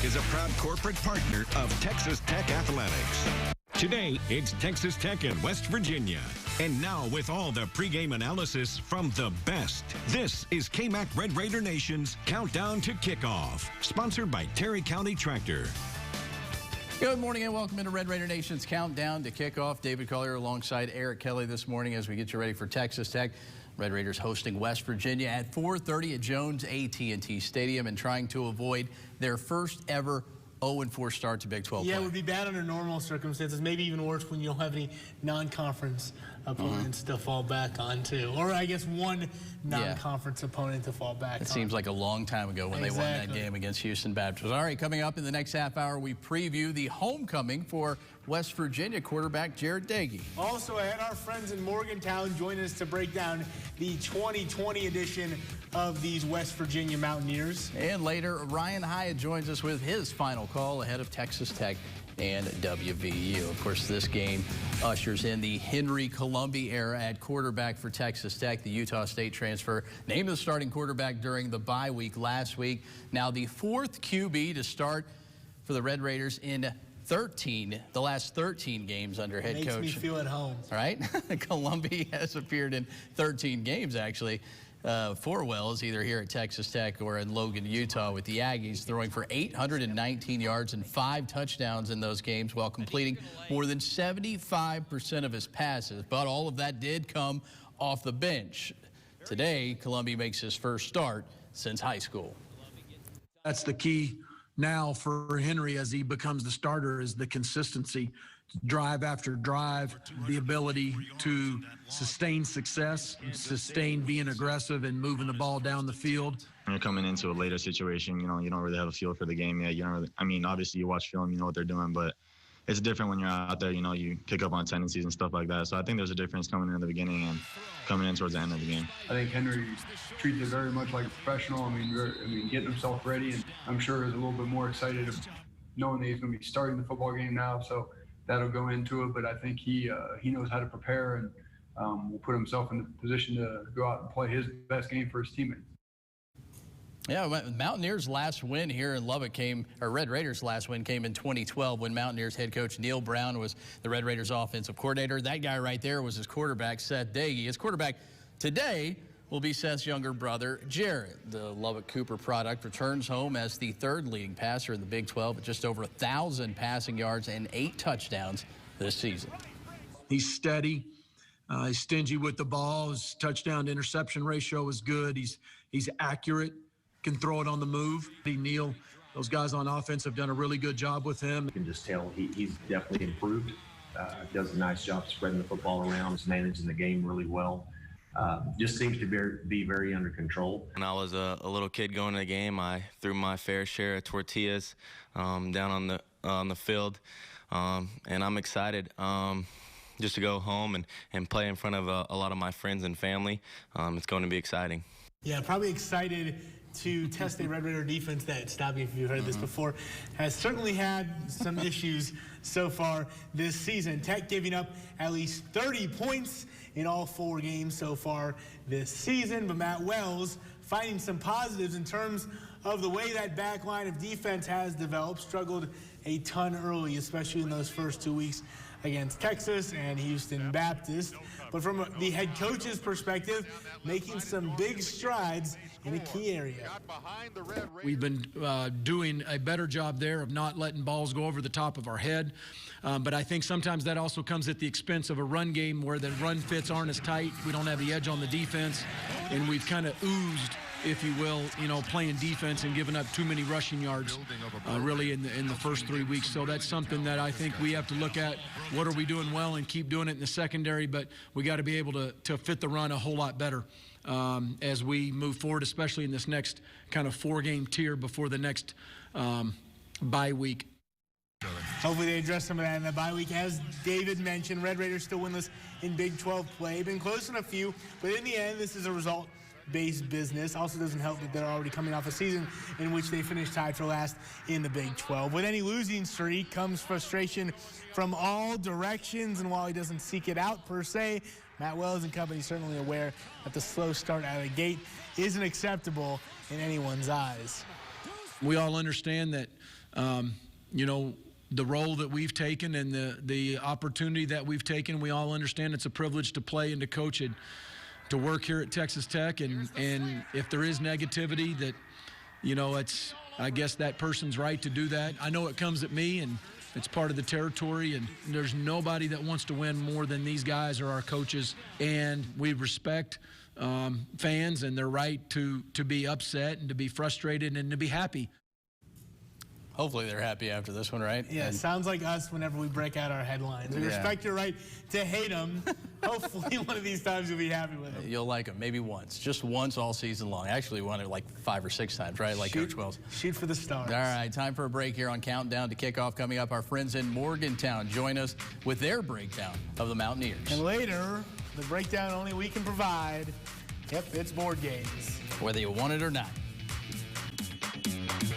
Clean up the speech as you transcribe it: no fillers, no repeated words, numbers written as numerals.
is a proud corporate partner of Texas Tech Athletics. Today, it's Texas Tech and West Virginia. And now, with all the pregame analysis from the best, this is KMAC Red Raider Nation's Countdown to Kickoff, sponsored by Terry County Tractor. Good morning and welcome into Red Raider Nation's Countdown to Kickoff. David Collier alongside Eric Kelly this morning as we get you ready for Texas Tech. Red Raiders hosting West Virginia at 4:30 at Jones AT&T Stadium and trying to avoid their first ever 0-4 start to Big 12 play. Yeah, it would be bad under normal circumstances, maybe even worse when you don't have any non-conference opponents to fall back on, too. Or I guess one non-conference opponent to fall back on. It seems like a long time ago when they won that game against Houston Baptist. All right, coming up in the next half hour, we preview the homecoming for West Virginia quarterback Jarret Doege. Also ahead, our friends in Morgantown join us to break down the 2020 edition of these West Virginia Mountaineers. And later, Ryan Hyatt joins us with his final call ahead of Texas Tech and WVU. Of course, this game ushers in the Henry Colombi era at quarterback for Texas Tech. The Utah State transfer named the starting quarterback during the bye week last week. Now the fourth QB to start for the Red Raiders in the last 13 games under head coach. Makes me feel at home. Right? Colombi has appeared in 13 games, actually. For Wells, either here at Texas Tech or in Logan, Utah, with the Aggies throwing for 819 yards and 5 touchdowns in those games while completing more than 75% of his passes. But all of that did come off the bench. Today, Colombi makes his first start since high school. That's the key now for Henry as he becomes the starter, is the consistency. Drive after drive, the ability to sustain success, sustain being aggressive and moving the ball down the field. When you're coming into a later situation, you don't really have a feel for the game yet. Obviously you watch film, you know what they're doing, but it's different when you're out there, you pick up on tendencies and stuff like that. So I think there's a difference coming in the beginning and coming in towards the end of the game. I think Henry treats it very much like a professional. Getting himself ready, and I'm sure is a little bit more excited of knowing that he's going to be starting the football game now. So that'll go into it, but I think he knows how to prepare and will put himself in the position to go out and play his best game for his teammates. Yeah, Mountaineers' last win here in Lubbock Red Raiders' last win came in 2012 when Mountaineers head coach Neil Brown was the Red Raiders' offensive coordinator. That guy right there was his quarterback, Seth Doege. His quarterback today will be Seth's younger brother, Jarret. The Lubbock Cooper product returns home as the third leading passer in the Big 12 with just over 1,000 passing yards and 8 touchdowns this season. He's steady. He's stingy with the ball. His touchdown to interception ratio is good. He's accurate, can throw it on the move. Neil, those guys on offense have done a really good job with him. You can just tell he's definitely improved. Does a nice job spreading the football around. Is managing the game really well. Just seems to be very under control. When I was a little kid going to the game, I threw my fair share of tortillas down on the field, and I'm excited just to go home and play in front of a lot of my friends and family. It's going to be exciting. Yeah, probably excited to test a Red Raider defense that, stop me if you've heard this before, has certainly had some issues so far this season. Tech giving up at least 30 points in all 4 games so far this season, but Matt Wells finding some positives in terms of the way that back line of defense has developed. Struggled a ton early, especially in those first 2 weeks against Texas and Houston Baptist. But from the head coach's perspective, making some big strides in a key area. We've been doing a better job there of not letting balls go over the top of our head. But I think sometimes that also comes at the expense of a run game where the run fits aren't as tight. We don't have the edge on the defense, and we've kind of oozed, if you will, playing defense and giving up too many rushing yards really in the first 3 weeks. So that's something that I think we have to look at. What are we doing well and keep doing it in the secondary, but we got to be able to fit the run a whole lot better as we move forward, especially in this next kind of 4-game tier before the next bye week. Hopefully they address some of that in the bye week. As David mentioned, Red Raiders still winless in Big 12 play. Been close in a few, but in the end, this is a result-based business. Also doesn't help that they're already coming off a season in which they finished tied for last in the Big 12. With any losing streak comes frustration from all directions, and while he doesn't seek it out per se, Matt Wells and company certainly aware that the slow start out of the gate isn't acceptable in anyone's eyes. We all understand that you know, the role that we've taken and the opportunity that we've taken. We all understand it's a privilege to play and to coach it, to work here at Texas Tech. And if there is negativity, that, you know, I guess that person's right to do that. I know it comes at me, and it's part of the territory, and there's nobody that wants to win more than these guys or our coaches. And we respect fans and their right to be upset and to be frustrated and to be happy. Hopefully they're happy after this one, right? Yeah, sounds like us whenever we break out our headlines. We respect your right to hate them. Hopefully one of these times you'll be happy with them. You'll like them, maybe once. Just once all season long. Actually, we won it like 5 or 6 times, right? Like Coach Wells. Shoot for the stars. All right, time for a break here on Countdown to Kickoff. Coming up, our friends in Morgantown join us with their breakdown of the Mountaineers. And later, the breakdown only we can provide. Yep, it's board games. Whether you want it or not.